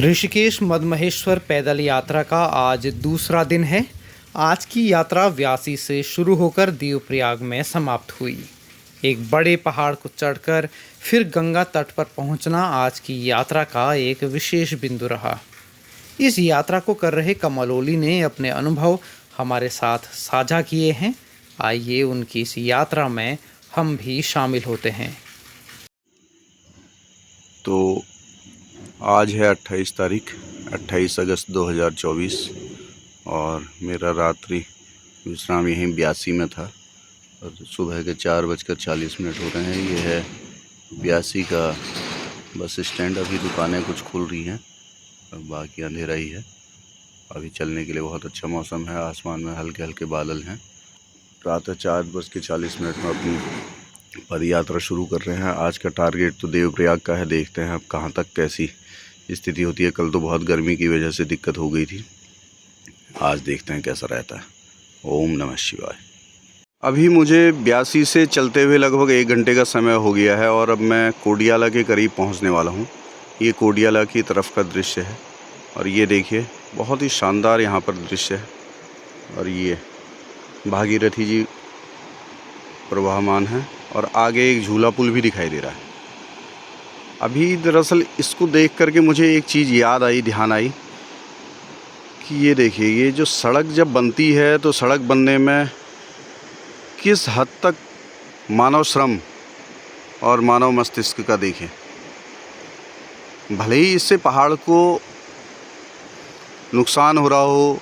ऋषिकेश मद्महेश्वर पैदल यात्रा का आज दूसरा दिन है। आज की यात्रा व्यासी से शुरू होकर देवप्रयाग में समाप्त हुई। एक बड़े पहाड़ को चढ़कर फिर गंगा तट पर पहुंचना आज की यात्रा का एक विशेष बिंदु रहा। इस यात्रा को कर रहे कमलोली ने अपने अनुभव हमारे साथ साझा किए हैं। आइए उनकी इस यात्रा में हम भी शामिल होते हैं। तो आज है 28 अगस्त 2024 और मेरा रात्रि विश्राम यहीं ब्यासी में था और सुबह के 4:40 हो रहे हैं। ये है ब्यासी का बस स्टैंड। अभी दुकानें कुछ खुल रही हैं और बाकी अंधेरा ही है। अभी चलने के लिए बहुत अच्छा मौसम है। आसमान में हल्के हल्के बादल हैं। प्रातः 4:40 में अपनी पद यात्रा शुरू कर रहे हैं। आज का टारगेट तो देवप्रयाग का है। देखते हैं अब कहाँ तक कैसी स्थिति होती है। कल तो बहुत गर्मी की वजह से दिक्कत हो गई थी। आज देखते हैं कैसा रहता है। ओम नमः शिवाय। अभी मुझे ब्यासी से चलते हुए लगभग 1 घंटे का समय हो गया है और अब मैं कोडियाला के करीब पहुंचने वाला हूं। ये कोडियाला की तरफ का दृश्य है और ये देखिए बहुत ही शानदार यहाँ पर दृश्य है। और ये भागीरथी जी प्रवाहमान है और आगे एक झूला पुल भी दिखाई दे रहा है। अभी दरअसल इसको देख करके मुझे एक चीज़ याद आई, ध्यान आई कि ये देखिए, ये जो सड़क जब बनती है तो सड़क बनने में किस हद तक मानव श्रम और मानव मस्तिष्क का देखें। भले ही इससे पहाड़ को नुकसान हो रहा हो,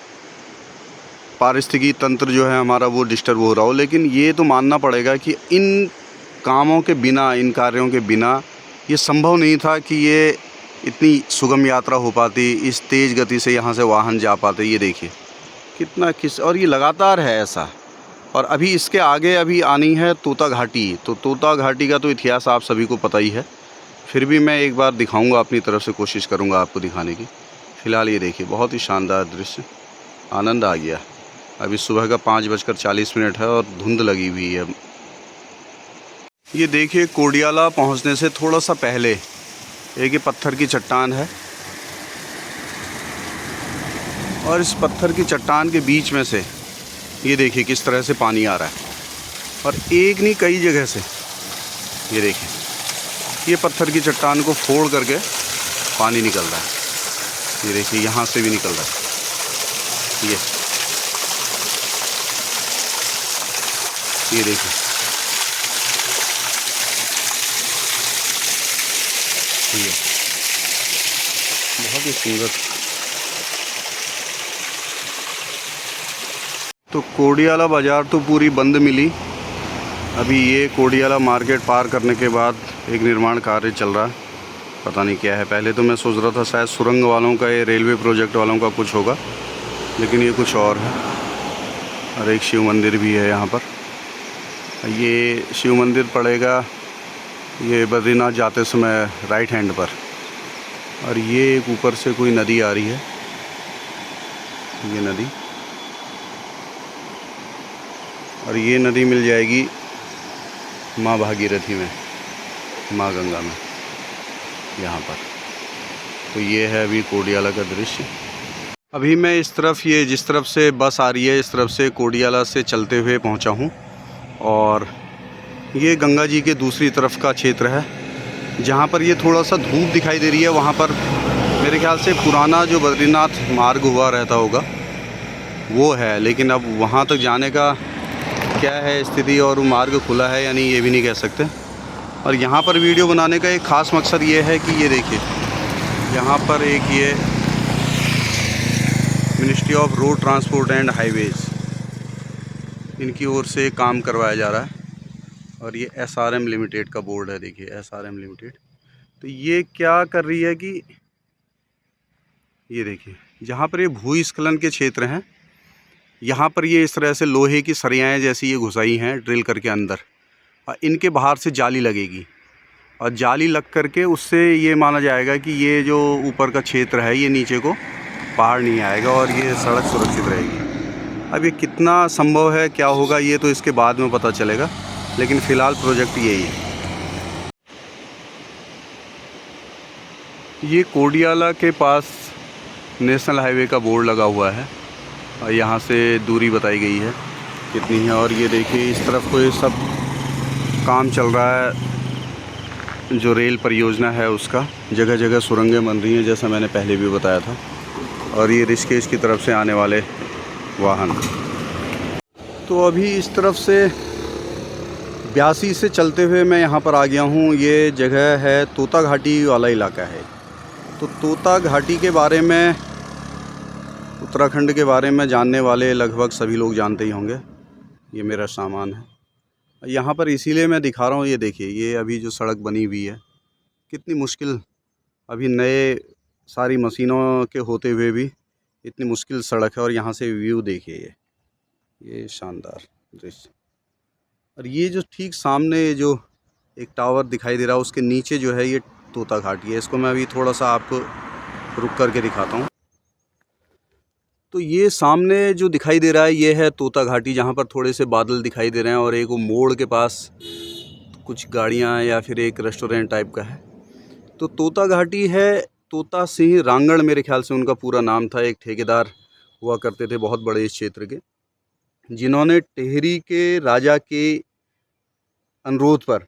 पारिस्थितिकी तंत्र जो है हमारा वो डिस्टर्ब हो रहा हो, लेकिन ये तो मानना पड़ेगा कि इन कामों के बिना, इन कार्यों के बिना ये संभव नहीं था कि ये इतनी सुगम यात्रा हो पाती, इस तेज़ गति से यहाँ से वाहन जा पाते। ये देखिए कितना और ये लगातार है ऐसा। और अभी इसके आगे अभी आनी है तोता घाटी। तो तोता घाटी का तो इतिहास आप सभी को पता ही है, फिर भी मैं एक बार दिखाऊंगा, अपनी तरफ से कोशिश करूंगा आपको दिखाने की। फ़िलहाल ये देखिए बहुत ही शानदार दृश्य, आनंद आ गया। अभी सुबह का 5:40 है और धुंध लगी हुई है। ये देखिए कोडियाला पहुंचने से थोड़ा सा पहले एक ये पत्थर की चट्टान है और इस पत्थर की चट्टान के बीच में से ये देखिए किस तरह से पानी आ रहा है और एक नहीं कई जगह से। ये देखिए ये पत्थर की चट्टान को फोड़ करके पानी निकल रहा है। ये देखिए यहाँ से भी निकल रहा है। ये देखिए ये बहुत ही सुंदर। तो कोडियाला बाज़ार तो पूरी बंद मिली। अभी ये कोडियाला मार्केट पार करने के बाद एक निर्माण कार्य चल रहा है, पता नहीं क्या है। पहले तो मैं सोच रहा था शायद सुरंग वालों का, ये रेलवे प्रोजेक्ट वालों का कुछ होगा, लेकिन ये कुछ और है। और एक शिव मंदिर भी है यहाँ पर। ये शिव मंदिर पड़ेगा ये बद्रीनाथ जाते समय राइट हैंड पर। और ये एक ऊपर से कोई नदी आ रही है, ये नदी। और ये नदी मिल जाएगी माँ भागीरथी में, माँ गंगा में, यहाँ पर। तो ये है अभी कोडियाला का दृश्य। अभी मैं इस तरफ, ये जिस तरफ से बस आ रही है इस तरफ से कोडियाला से चलते हुए पहुँचा हूँ और ये गंगा जी के दूसरी तरफ का क्षेत्र है जहाँ पर ये थोड़ा सा धूप दिखाई दे रही है। वहाँ पर मेरे ख्याल से पुराना जो बद्रीनाथ मार्ग हुआ रहता होगा वो है, लेकिन अब वहाँ तक जाने का क्या है स्थिति और वो मार्ग खुला है या नहीं ये भी नहीं कह सकते। और यहाँ पर वीडियो बनाने का एक ख़ास मकसद ये है कि ये देखिए यहाँ पर एक ये ministry of road transport and highways, इनकी ओर से काम करवाया जा रहा है। और ये SRM लिमिटेड का बोर्ड है, देखिए SRM लिमिटेड। तो ये क्या कर रही है कि ये देखिए जहाँ पर ये भूस्खलन के क्षेत्र हैं, यहाँ पर ये इस तरह से लोहे की सरियाएँ जैसी ये घुसाई हैं ड्रिल करके अंदर, और इनके बाहर से जाली लगेगी और जाली लग करके उससे ये माना जाएगा कि ये जो ऊपर का क्षेत्र है ये नीचे को पहाड़ नहीं आएगा और ये सड़क सुरक्षित रहेगी। अब ये कितना संभव है, क्या होगा, ये तो इसके बाद में पता चलेगा, लेकिन फ़िलहाल प्रोजेक्ट यही है। ये कोडियाला के पास नेशनल हाईवे का बोर्ड लगा हुआ है और यहाँ से दूरी बताई गई है कितनी है। और ये देखिए इस तरफ को ये सब काम चल रहा है, जो रेल परियोजना है उसका। जगह जगह सुरंगें बन रही हैं जैसा मैंने पहले भी बताया था। और ये ऋषिकेश की तरफ से आने वाले वाहन। तो अभी इस तरफ से ब्यासी से चलते हुए मैं यहाँ पर आ गया हूँ। ये जगह है तोता घाटी वाला इलाका है। तो तोता घाटी के बारे में, उत्तराखंड के बारे में जानने वाले लगभग सभी लोग जानते ही होंगे। ये मेरा सामान है यहाँ पर, इसीलिए मैं दिखा रहा हूँ। ये देखिए, ये अभी जो सड़क बनी हुई है कितनी मुश्किल, अभी नए सारी मशीनों के होते हुए भी इतनी मुश्किल सड़क है। और यहाँ से व्यू देखिए, ये शानदार दृश्य। और ये जो ठीक सामने जो एक टावर दिखाई दे रहा है उसके नीचे जो है ये तोता घाटी है। इसको मैं अभी थोड़ा सा आपको रुक करके दिखाता हूँ। तो ये सामने जो दिखाई दे रहा है ये है तोता घाटी, जहाँ पर थोड़े से बादल दिखाई दे रहे हैं और एक वो मोड़ के पास कुछ गाड़ियाँ या फिर एक रेस्टोरेंट टाइप का है। तो तोता घाटी है, तोता सिंह रांगड़ मेरे ख्याल से उनका पूरा नाम था। एक ठेकेदार हुआ करते थे बहुत बड़े इस क्षेत्र के, जिन्होंने टिहरी के राजा के अनुरोध पर,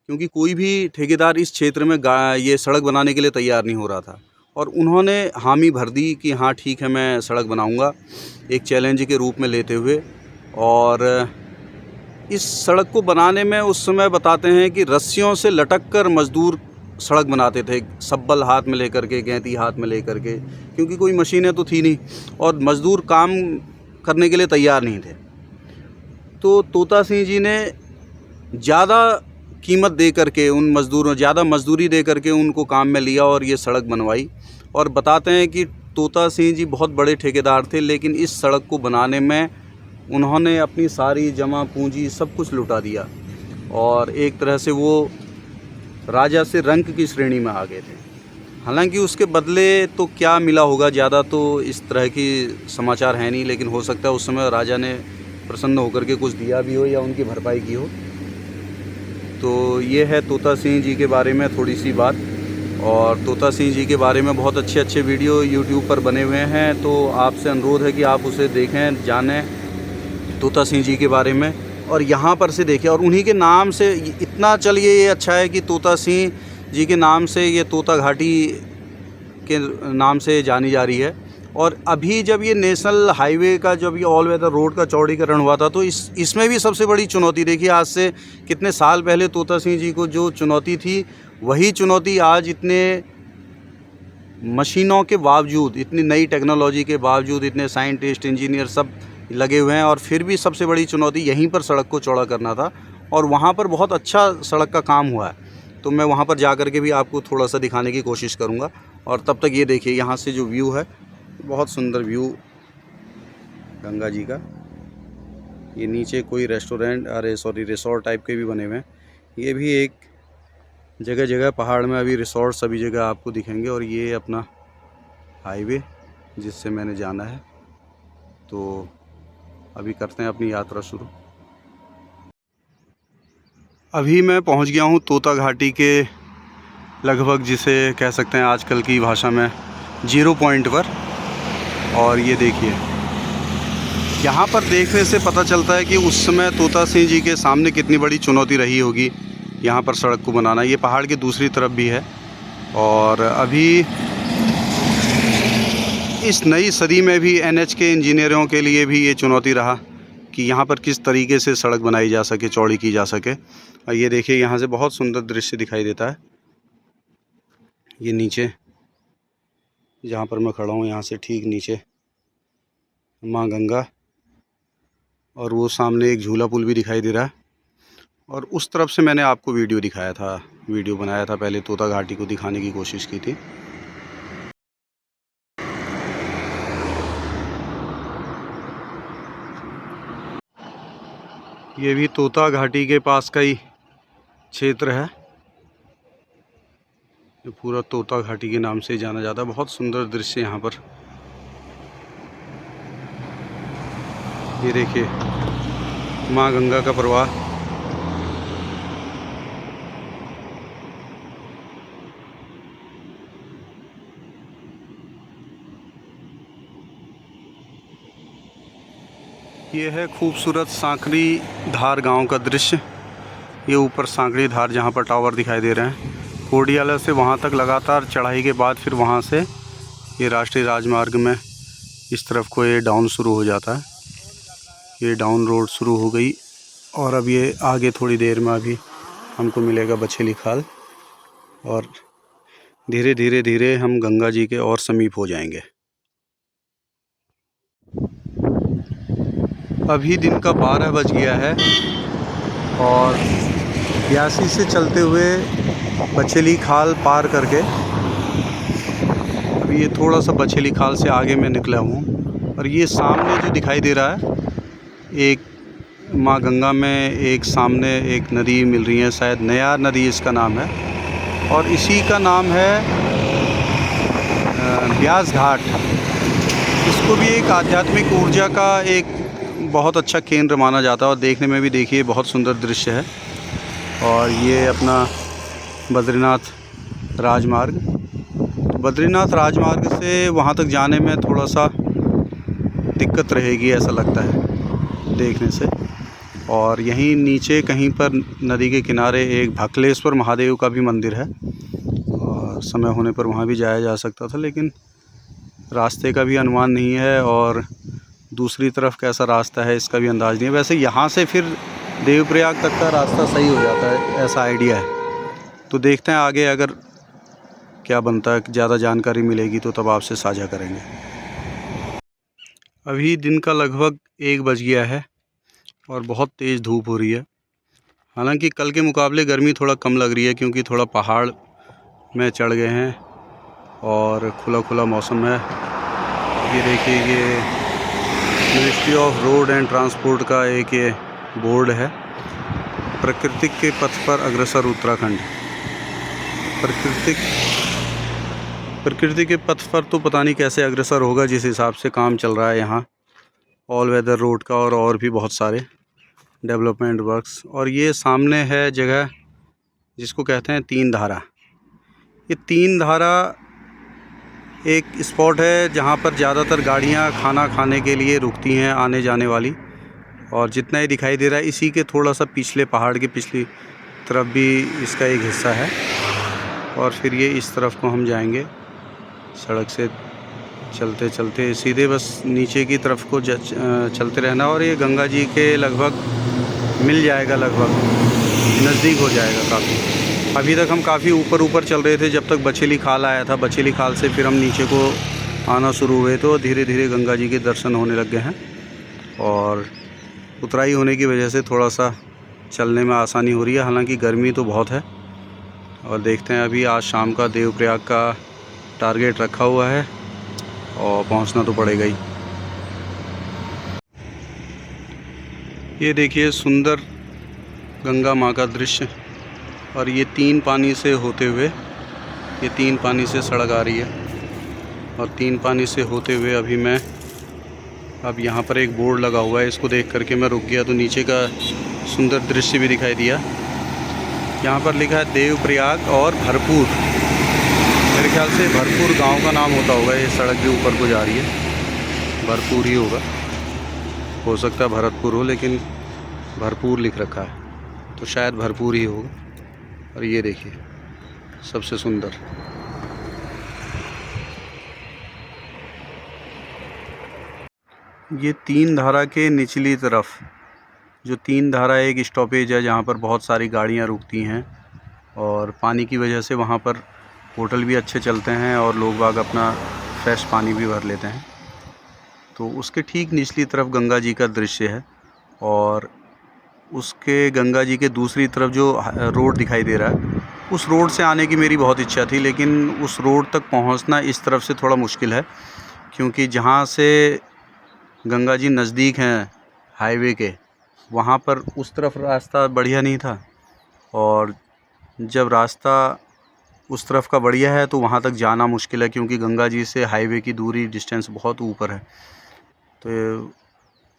क्योंकि कोई भी ठेकेदार इस क्षेत्र में ये सड़क बनाने के लिए तैयार नहीं हो रहा था, और उन्होंने हामी भर दी कि हाँ ठीक है मैं सड़क बनाऊंगा, एक चैलेंज के रूप में लेते हुए। और इस सड़क को बनाने में उस समय बताते हैं कि रस्सियों से लटक कर मज़दूर सड़क बनाते थे, सब्बल हाथ में लेकर के, गैंती हाथ में लेकर के, क्योंकि कोई मशीनें तो थी नहीं और मज़दूर काम करने के लिए तैयार नहीं थे। तो तोता सिंह जी ने ज़्यादा कीमत दे करके उन मज़दूरों, ज़्यादा मजदूरी दे करके उनको काम में लिया और ये सड़क बनवाई। और बताते हैं कि तोता सिंह जी बहुत बड़े ठेकेदार थे, लेकिन इस सड़क को बनाने में उन्होंने अपनी सारी जमा पूंजी सब कुछ लुटा दिया और एक तरह से वो राजा से रंक की श्रेणी में आ गए थे। हालांकि उसके बदले तो क्या मिला होगा, ज़्यादा तो इस तरह की समाचार है नहीं, लेकिन हो सकता है उस समय राजा ने प्रसन्न होकर के कुछ दिया भी हो या उनकी भरपाई की हो। तो ये है तोता सिंह जी के बारे में थोड़ी सी बात। और तोता सिंह जी के बारे में बहुत अच्छे अच्छे वीडियो यूट्यूब पर बने हुए हैं, तो आपसे अनुरोध है कि आप उसे देखें, जानें तोता सिंह जी के बारे में और यहाँ पर से देखें। और उन्हीं के नाम से इतना चलिए ये अच्छा है कि तोता सिंह जी के नाम से ये तोता घाटी के नाम से जानी जा रही है। और अभी जब ये नेशनल हाईवे का, जब ये ऑल वेदर रोड का चौड़ीकरण हुआ था, तो इसमें भी सबसे बड़ी चुनौती देखिए, आज से कितने साल पहले तोता सिंह जी को जो चुनौती थी, वही चुनौती आज इतने मशीनों के बावजूद, इतनी नई टेक्नोलॉजी के बावजूद, इतने साइंटिस्ट इंजीनियर सब लगे हुए हैं, और फिर भी सबसे बड़ी चुनौती यहीं पर सड़क को चौड़ा करना था। और वहाँ पर बहुत अच्छा सड़क का काम हुआ है, तो मैं वहाँ पर जा कर के भी आपको थोड़ा सा दिखाने की कोशिश करूँगा। और तब तक ये देखिए, यहाँ से जो व्यू है, बहुत सुंदर व्यू गंगा जी का। ये नीचे कोई रेस्टोरेंट, रिसोर्ट टाइप के भी बने हुए हैं। ये भी एक जगह जगह पहाड़ में अभी रिसोर्ट सभी जगह आपको दिखेंगे। और ये अपना हाईवे जिससे मैंने जाना है, तो अभी करते हैं अपनी यात्रा शुरू। अभी मैं पहुंच गया हूं तोता घाटी के लगभग, जिसे कह सकते हैं आजकल की भाषा में 0 पॉइंट पर। और ये देखिए, यहाँ पर देखने से पता चलता है कि उस समय तोता सिंह जी के सामने कितनी बड़ी चुनौती रही होगी यहाँ पर सड़क को बनाना। ये पहाड़ की दूसरी तरफ भी है। और अभी इस नई सदी में भी NH के इंजीनियरों के लिए भी ये चुनौती रहा कि यहाँ पर किस तरीके से सड़क बनाई जा सके, चौड़ी की जा सके। और ये देखिए, यहाँ से बहुत सुंदर दृश्य दिखाई देता है। ये नीचे जहाँ पर मैं खड़ा हूँ, यहाँ से ठीक नीचे माँ गंगा, और वो सामने एक झूला पुल भी दिखाई दे रहा है। और उस तरफ से मैंने आपको वीडियो दिखाया था, वीडियो बनाया था पहले, तोता घाटी को दिखाने की कोशिश की थी। ये भी तोता घाटी के पास का ही क्षेत्र है। ये पूरा तोता घाटी के नाम से जाना जाता है। बहुत सुंदर दृश्य यहाँ पर। ये देखिए माँ गंगा का प्रवाह। ये है खूबसूरत सांकरी धार गांव का दृश्य। ये ऊपर सांकरी धार जहां पर टावर दिखाई दे रहे हैं, कोडियाला से वहां तक लगातार चढ़ाई के बाद फिर वहां से ये राष्ट्रीय राजमार्ग में इस तरफ को ये डाउन शुरू हो जाता है। ये डाउन रोड शुरू हो गई और अब ये आगे थोड़ी देर में अभी हमको मिलेगा बछेली खाल और धीरे धीरे धीरे हम गंगा जी के और समीप हो जाएंगे। अभी दिन का 12 बज गया है और ब्यासी से चलते हुए बछेली खाल पार करके अभी ये थोड़ा सा बछेली खाल से आगे मैं निकला हूँ और ये सामने जो दिखाई दे रहा है, एक माँ गंगा में एक सामने एक नदी मिल रही है, शायद नयार नदी इसका नाम है और इसी का नाम है ब्यास घाट। इसको भी एक आध्यात्मिक ऊर्जा का एक बहुत अच्छा केंद्र माना जाता है और देखने में भी देखिए बहुत सुंदर दृश्य है। और ये अपना बद्रीनाथ राजमार्ग, बद्रीनाथ राजमार्ग से वहाँ तक जाने में थोड़ा सा दिक्कत रहेगी ऐसा लगता है देखने से। और यहीं नीचे कहीं पर नदी के किनारे एक भकलेश्वर महादेव का भी मंदिर है और समय होने पर वहाँ भी जाया जा सकता था, लेकिन रास्ते का भी अनुमान नहीं है और दूसरी तरफ कैसा रास्ता है इसका भी अंदाज़ नहीं है। वैसे यहाँ से फिर देवप्रयाग तक का रास्ता सही हो जाता है ऐसा आइडिया है। तो देखते हैं आगे अगर क्या बनता है, ज़्यादा जानकारी मिलेगी तो तब आपसे साझा करेंगे। अभी दिन का लगभग 1 बज गया है और बहुत तेज़ धूप हो रही है। हालांकि कल के मुकाबले गर्मी थोड़ा कम लग रही है क्योंकि थोड़ा पहाड़ में चढ़ गए हैं और खुला खुला मौसम है। ये देखिए, ये ministry of road and transport का एक ये बोर्ड है, प्राकृतिक के पथ पर अग्रसर उत्तराखंड। प्रकृति के पथ पर तो पता नहीं कैसे अग्रसर होगा जिस हिसाब से काम चल रहा है यहाँ ऑल वेदर रोड का और भी बहुत सारे डेवलपमेंट वर्क्स। और ये सामने है जगह जिसको कहते हैं 3 धारा। ये 3 धारा एक स्पॉट है जहाँ पर ज़्यादातर गाड़ियाँ खाना खाने के लिए रुकती हैं आने जाने वाली। और जितना ही दिखाई दे रहा है इसी के थोड़ा सा पिछले पहाड़ के पिछली तरफ भी इसका एक हिस्सा है। और फिर ये इस तरफ को हम जाएंगे सड़क से चलते चलते सीधे बस नीचे की तरफ को चलते रहना और ये गंगा जी के लगभग मिल जाएगा, लगभग नज़दीक हो जाएगा काफ़ी। अभी तक हम काफ़ी ऊपर चल रहे थे जब तक बछेली खाल आया था। बछेली खाल से फिर हम नीचे को आना शुरू हुए तो धीरे धीरे गंगा जी के दर्शन होने लग गए हैं और उतराई होने की वजह से थोड़ा सा चलने में आसानी हो रही है। हालांकि गर्मी तो बहुत है और देखते हैं अभी आज शाम का देवप्रयाग का टारगेट रखा हुआ है और पहुंचना तो पड़ेगा ही। ये देखिए सुंदर गंगा माँ का दृश्य और ये 3 पानी से होते हुए, ये 3 पानी से सड़क आ रही है और 3 पानी से होते हुए अभी मैं अब यहाँ पर एक बोर्ड लगा हुआ है, इसको देख करके मैं रुक गया तो नीचे का सुंदर दृश्य भी दिखाई दिया। यहाँ पर लिखा है देवप्रयाग और भरपूर। मेरे ख्याल से भरपूर गांव का नाम होता होगा, ये सड़क जो ऊपर को जा रही है भरपूर ही होगा, हो सकता है भरतपुर हो लेकिन भरपूर लिख रखा है तो शायद भरपूर ही होगा। और ये देखिए सबसे सुंदर, ये 3 धारा के निचली तरफ जो 3 धारा एक स्टॉपेज है जहाँ पर बहुत सारी गाड़ियाँ रुकती हैं और पानी की वजह से वहाँ पर होटल भी अच्छे चलते हैं और लोग बाग अपना फ्रेश पानी भी भर लेते हैं। तो उसके ठीक निचली तरफ गंगा जी का दृश्य है और उसके गंगा जी के दूसरी तरफ जो रोड दिखाई दे रहा है उस रोड से आने की मेरी बहुत इच्छा थी, लेकिन उस रोड तक पहुंचना इस तरफ से थोड़ा मुश्किल है क्योंकि जहां से गंगा जी नज़दीक हैं हाईवे के वहां पर उस तरफ रास्ता बढ़िया नहीं था और जब रास्ता उस तरफ का बढ़िया है तो वहां तक जाना मुश्किल है क्योंकि गंगा जी से हाईवे की दूरी डिस्टेंस बहुत ऊपर है। तो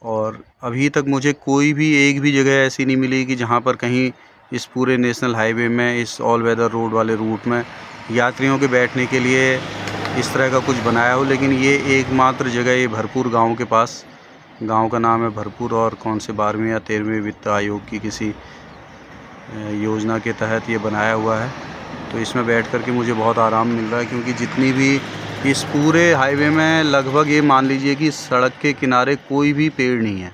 और अभी तक मुझे कोई भी एक भी जगह ऐसी नहीं मिली कि जहाँ पर कहीं इस पूरे नेशनल हाईवे में इस ऑल वेदर रोड वाले रूट में यात्रियों के बैठने के लिए इस तरह का कुछ बनाया हो। लेकिन ये एकमात्र जगह ये भरपूर गांव के पास गांव का नाम है भरपूर और कौन से 12वें या 13वें वित्त आयोग की किसी योजना के तहत ये बनाया हुआ है। तो इसमें बैठ कर के मुझे बहुत आराम मिल रहा है, क्योंकि जितनी भी इस पूरे हाईवे में लगभग ये मान लीजिए कि सड़क के किनारे कोई भी पेड़ नहीं है,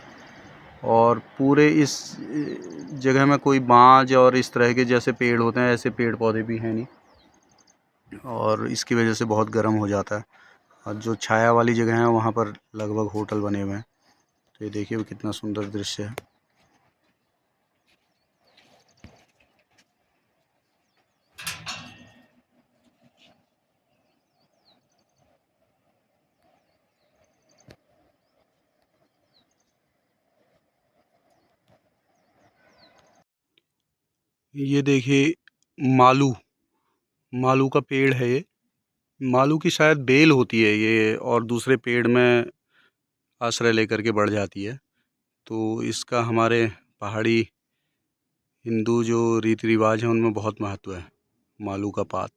और पूरे इस जगह में कोई बांज और इस तरह के जैसे पेड़ होते हैं ऐसे पेड़ पौधे भी हैं नहीं, और इसकी वजह से बहुत गर्म हो जाता है। और जो छाया वाली जगह है वहाँ पर लगभग होटल बने हुए हैं। तो ये देखिए कितना सुंदर दृश्य है। ये देखिए मालू का पेड़ है। ये मालू की शायद बेल होती है ये, और दूसरे पेड़ में आश्रय लेकर के बढ़ जाती है। तो इसका हमारे पहाड़ी हिंदू जो रीति रिवाज हैं उनमें बहुत महत्व है। मालू का पात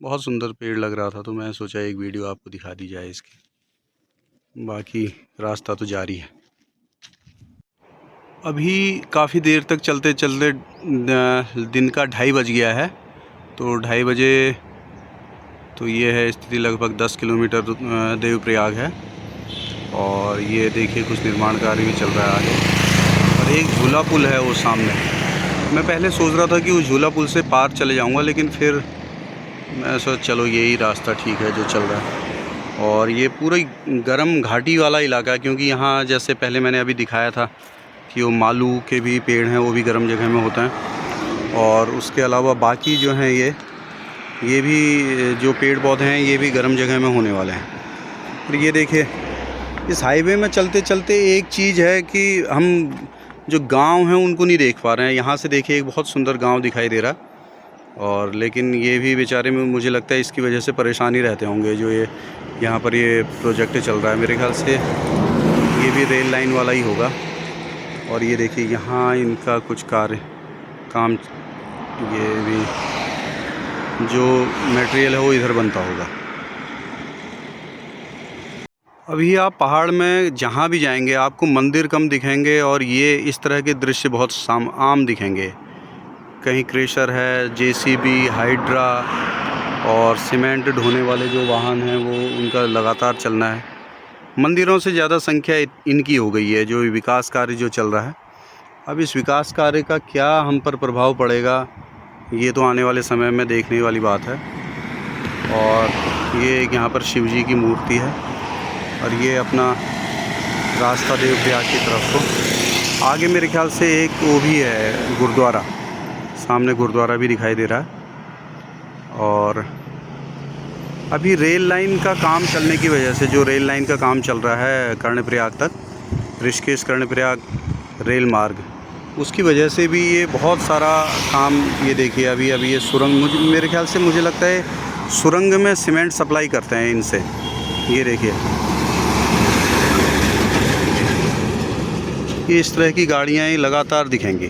बहुत सुंदर पेड़ लग रहा था, तो मैं सोचा एक वीडियो आपको दिखा दी जाए इसकी। बाकी रास्ता तो जारी है। अभी काफ़ी देर तक चलते चलते दिन का 2:30 बज गया है। तो 2:30 बजे तो ये है स्थिति। लगभग 10 किलोमीटर देवप्रयाग है, और ये देखिए कुछ निर्माण कार्य भी चल रहा है आगे, और एक झूला पुल है वो सामने। मैं पहले सोच रहा था कि उस झूला पुल से पार चले जाऊंगा, लेकिन फिर मैं सोचा चलो यही रास्ता ठीक है जो चल रहा है। और ये पूरा गर्म घाटी वाला इलाका है, क्योंकि यहाँ जैसे पहले मैंने अभी दिखाया था कि वो मालू के भी पेड़ हैं, वो भी गर्म जगह में होता है। और उसके अलावा बाकी जो हैं ये भी जो पेड़ पौधे हैं ये भी गर्म जगह में होने वाले हैं। और ये देखिए इस हाईवे में चलते चलते एक चीज़ है कि हम जो गांव हैं उनको नहीं देख पा रहे हैं। यहाँ से देखिए एक बहुत सुंदर गांव दिखाई दे रहा है, और लेकिन ये भी बेचारे में मुझे लगता है इसकी वजह से परेशानी रहते होंगे जो ये यहाँ पर ये प्रोजेक्ट चल रहा है। मेरे ख्याल से ये भी रेल लाइन वाला ही होगा। और ये देखिए यहाँ इनका कुछ काम ये भी जो मटेरियल है वो इधर बनता होगा। अभी आप पहाड़ में जहाँ भी जाएंगे आपको मंदिर कम दिखेंगे, और ये इस तरह के दृश्य बहुत आम दिखेंगे। कहीं क्रेशर है, जेसीबी, हाइड्रा और सीमेंट ढोने वाले जो वाहन हैं वो उनका लगातार चलना है। मंदिरों से ज़्यादा संख्या इनकी हो गई है, जो विकास कार्य जो चल रहा है। अब इस विकास कार्य का क्या हम पर प्रभाव पड़ेगा ये तो आने वाले समय में देखने वाली बात है। और ये एक यहाँ पर शिव जी की मूर्ति है, और ये अपना रास्ता देवप्रयाग की तरफ को आगे मेरे ख्याल से एक वो भी है गुरुद्वारा, सामने गुरुद्वारा भी दिखाई दे रहा है। और अभी रेल लाइन का काम चलने की वजह से, जो रेल लाइन का काम चल रहा है कर्णप्रयाग तक, ऋषिकेश कर्णप्रयाग रेल मार्ग, उसकी वजह से भी ये बहुत सारा काम। ये देखिए अभी ये सुरंग, मेरे ख्याल से मुझे लगता है सुरंग में सीमेंट सप्लाई करते हैं इनसे। ये देखिए ये इस तरह की गाड़ियाँ ही लगातार दिखेंगी।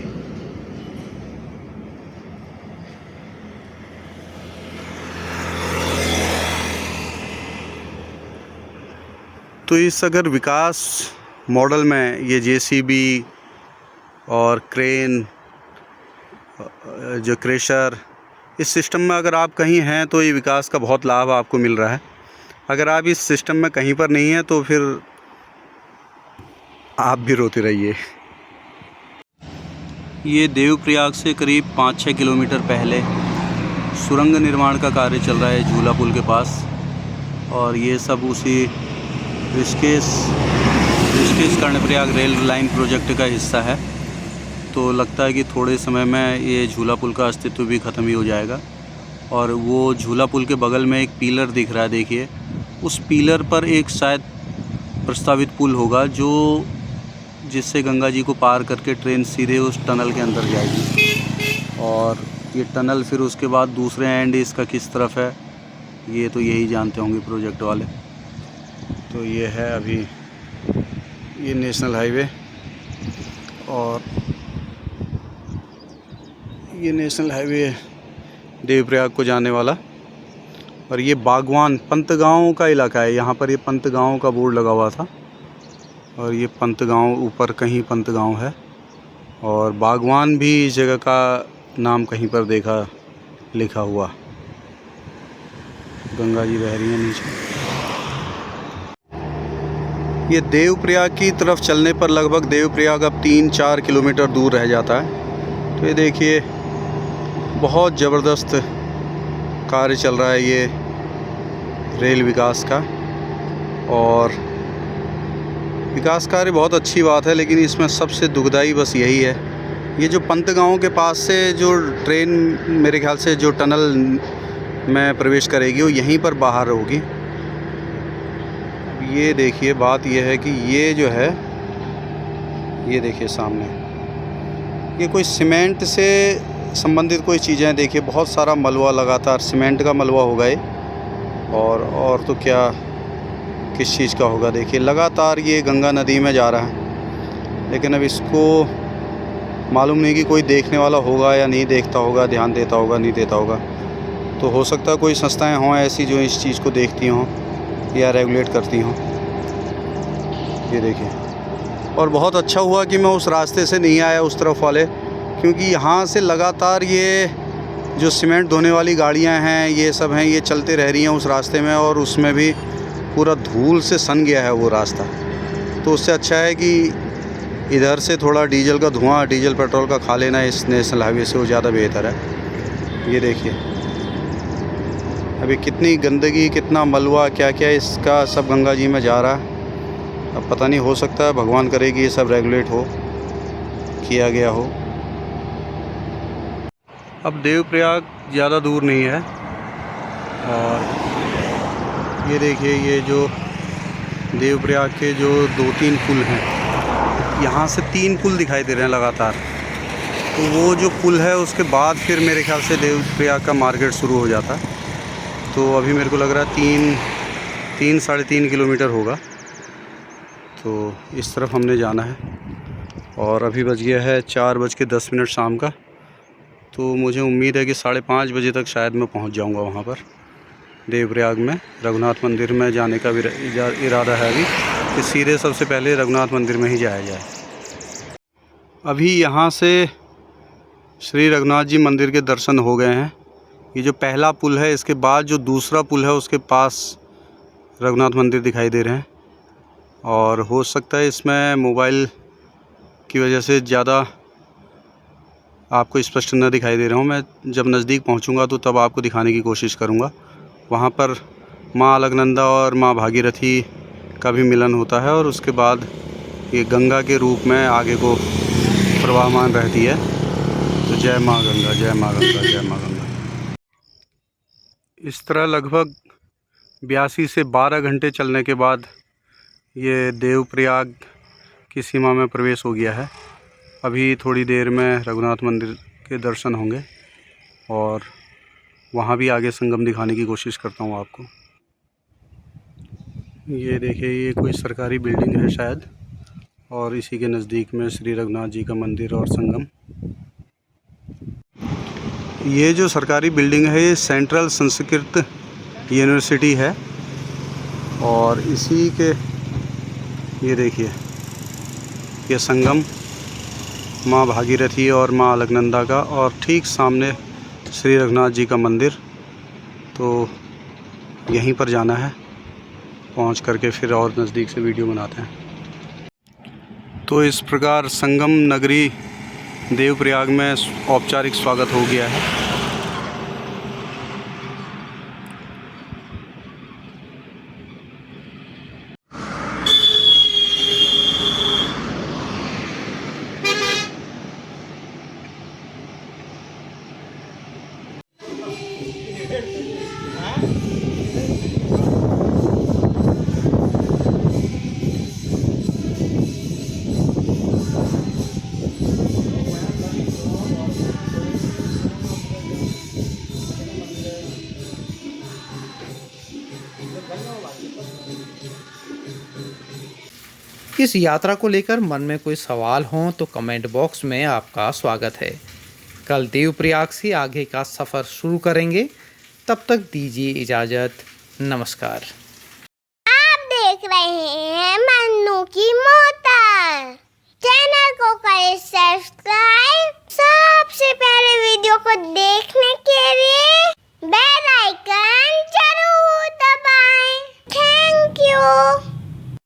तो इस अगर विकास मॉडल में ये जेसीबी और क्रेन, जो क्रेशर, इस सिस्टम में अगर आप कहीं हैं तो ये विकास का बहुत लाभ आपको मिल रहा है। अगर आप इस सिस्टम में कहीं पर नहीं हैं तो फिर आप भी रोते रहिए। ये देवप्रयाग से करीब 5-6 किलोमीटर पहले सुरंग निर्माण का कार्य चल रहा है झूला पुल के पास, और ये सब उसी Rishikesh Karnaprayag rail line project का हिस्सा है। तो लगता है कि थोड़े समय में ये झूला पुल का अस्तित्व भी ख़त्म ही हो जाएगा। और वो झूला पुल के बगल में एक पीलर दिख रहा है, देखिए उस पीलर पर एक शायद प्रस्तावित पुल होगा जो जिससे गंगा जी को पार करके ट्रेन सीधे उस टनल के अंदर जाएगी। और ये टनल फिर उसके बाद दूसरे एंड इसका किस तरफ है ये तो यही जानते होंगे प्रोजेक्ट वाले। तो ये है अभी ये नेशनल हाईवे, और ये नेशनल हाईवे देवप्रयाग को जाने वाला। और ये बागवान पंत गाँव का इलाका है। यहाँ पर ये पंत गाँव का बोर्ड लगा हुआ था, और ये पंत गांव, ऊपर कहीं पंत गांव है। और बागवान भी इस जगह का नाम कहीं पर देखा लिखा हुआ। गंगा जी बह रही हैं नीचे। ये देवप्रयाग की तरफ चलने पर लगभग देवप्रयाग अब 3-4 किलोमीटर दूर रह जाता है। तो ये देखिए बहुत ज़बरदस्त कार्य चल रहा है ये रेल विकास का। और विकास कार्य बहुत अच्छी बात है, लेकिन इसमें सबसे दुखदाई बस यही है, ये जो पंत गांव के पास से जो ट्रेन मेरे ख्याल से जो टनल में प्रवेश करेगी वो यहीं पर बाहर होगी। ये देखिए बात ये है कि ये जो है, ये देखिए सामने ये कोई सीमेंट से संबंधित कोई चीज़ें, देखिए बहुत सारा मलबा, लगातार सीमेंट का मलबा होगा ये। और तो क्या किस चीज़ का होगा, देखिए लगातार ये गंगा नदी में जा रहा है। लेकिन अब इसको मालूम नहीं कि कोई देखने वाला होगा या नहीं देखता होगा, ध्यान देता होगा नहीं देता होगा। तो हो सकता है कोई संस्थाएं हों ऐसी जो इस चीज़ को देखती हों या रेगुलेट करती हों। ये देखिए, और बहुत अच्छा हुआ कि मैं उस रास्ते से नहीं आया उस तरफ वाले, क्योंकि यहाँ से लगातार ये जो सीमेंट धोने वाली गाड़ियाँ हैं ये सब हैं, ये चलते रह रही हैं उस रास्ते में, और उसमें भी पूरा धूल से सन गया है वो रास्ता। तो उससे अच्छा है कि इधर से थोड़ा डीजल का धुआं, डीजल पेट्रोल का खा लेना इस नेशनल हाईवे से, वो ज़्यादा बेहतर है। ये देखिए अभी कितनी गंदगी, कितना मलबा, क्या क्या इसका सब गंगा जी में जा रहा है। अब पता नहीं, हो सकता है भगवान करे कि ये सब रेगुलेट हो, किया गया हो। अब देवप्रयाग ज़्यादा दूर नहीं है। और ये देखिए ये जो देवप्रयाग के जो 2-3 पुल हैं, यहाँ से 3 पुल दिखाई दे रहे हैं लगातार। तो वो जो पुल है उसके बाद फिर मेरे ख्याल से देवप्रयाग का मार्केट शुरू हो जाता है। तो अभी मेरे को लग रहा है 3-3.5 किलोमीटर होगा। तो इस तरफ हमने जाना है। और अभी बज गया है 4:10 शाम का। तो मुझे उम्मीद है कि 5:30 बजे तक शायद मैं पहुंच जाऊंगा वहां पर देवप्रयाग में। रघुनाथ मंदिर में जाने का भी इरादा है अभी, कि सीधे सबसे पहले रघुनाथ मंदिर में ही जाया जाए। अभी यहाँ से श्री रघुनाथ जी मंदिर के दर्शन हो गए हैं। ये जो पहला पुल है, इसके बाद जो दूसरा पुल है उसके पास रघुनाथ मंदिर दिखाई दे रहे हैं। और हो सकता है इसमें मोबाइल की वजह से ज़्यादा आपको स्पष्ट न दिखाई दे रहा हूँ। मैं जब नज़दीक पहुँचूँगा तो तब आपको दिखाने की कोशिश करूँगा। वहाँ पर माँ अलकनंदा और माँ भागीरथी का भी मिलन होता है, और उसके बाद ये गंगा के रूप में आगे को प्रवाहमान रहती है। तो जय माँ गंगा, जय माँ गंगा, जय माँ गंगा। इस तरह लगभग 82 से 12 घंटे चलने के बाद ये देवप्रयाग की सीमा में प्रवेश हो गया है। अभी थोड़ी देर में रघुनाथ मंदिर के दर्शन होंगे, और वहाँ भी आगे संगम दिखाने की कोशिश करता हूँ आपको। ये देखिए ये कोई सरकारी बिल्डिंग है शायद, और इसी के नज़दीक में श्री रघुनाथ जी का मंदिर और संगम। ये जो सरकारी बिल्डिंग है ये सेंट्रल संस्कृत यूनिवर्सिटी है, और इसी के ये देखिए ये संगम माँ भागीरथी और माँ अलकनंदा का, और ठीक सामने श्री रघुनाथ जी का मंदिर। तो यहीं पर जाना है, पहुंच करके फिर और नज़दीक से वीडियो बनाते हैं। तो इस प्रकार संगम नगरी देवप्रयाग में औपचारिक स्वागत हो गया है। इस यात्रा को लेकर मन में कोई सवाल हो तो कमेंट बॉक्स में आपका स्वागत है। कल देवप्रयाग से आगे का सफ़र शुरू करेंगे। तब तक दीजिए इजाज़त। नमस्कार। आप देख रहे हैं मन्नू की मौज। करें सब्सक्राइब।